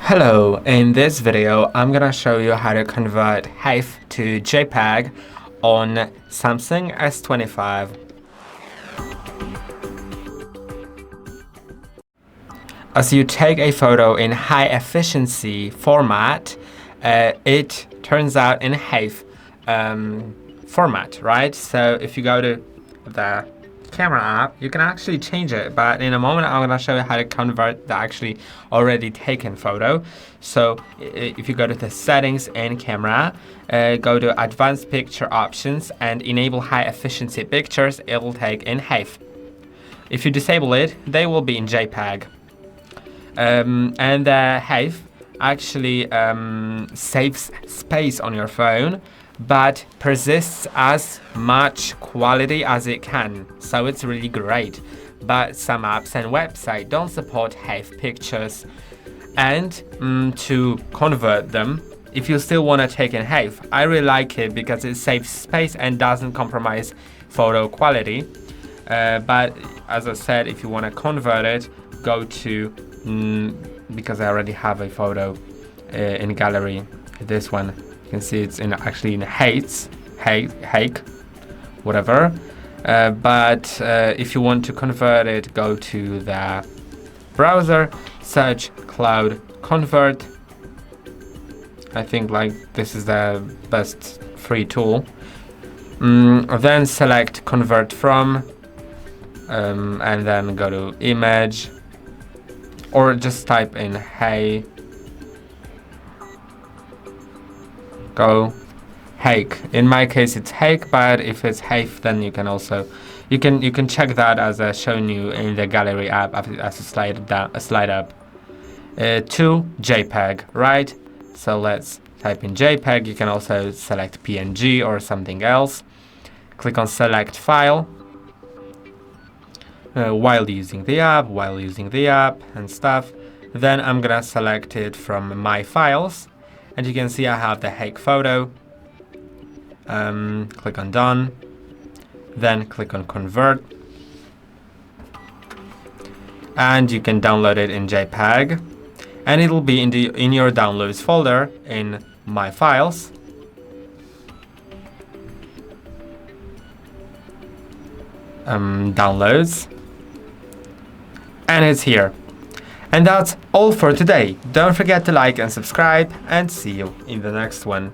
Hello, in this video I'm gonna show you how to convert HEIF to JPEG on Samsung S25. As you take a photo in high efficiency format, it turns out in HEIF format, right? So if you go to the camera app, you can actually change it, but in a moment I'm going to show you how to convert the actually already taken photo. So if you go to the settings in camera, go to advanced picture options and enable high efficiency pictures, it will take in HEIF. If you disable it, they will be in JPEG. And the HEIF actually saves space on your phone, but persists as much quality as it can, so it's really great. But some apps and websites don't support HEIF pictures, and to convert them, if you still want to take in HEIF, I really like it because it saves space and doesn't compromise photo quality. But as I said, if you want to convert it, go to because I already have a photo in gallery, this one. You can see it's actually in HEIC, whatever. But if you want to convert it, go to the browser, search CloudConvert. I think this is the best free tool. Then select convert from, and then go to image, or just type in HEIC. Go HEIC. In my case it's HEIC, but if it's HEIF, then you can also you can check that as I shown you in the gallery app as a slide up to JPEG, right? So let's type in JPEG. You can also select PNG or something else. Click on select file while using the app and stuff. Then I'm gonna select it from my files. And you can see I have the HEIC photo. Click on done, then click on convert, and you can download it in JPEG, and it'll be in your downloads folder in my files. Downloads, and it's here. And that's all for today. Don't forget to like and subscribe, and see you in the next one.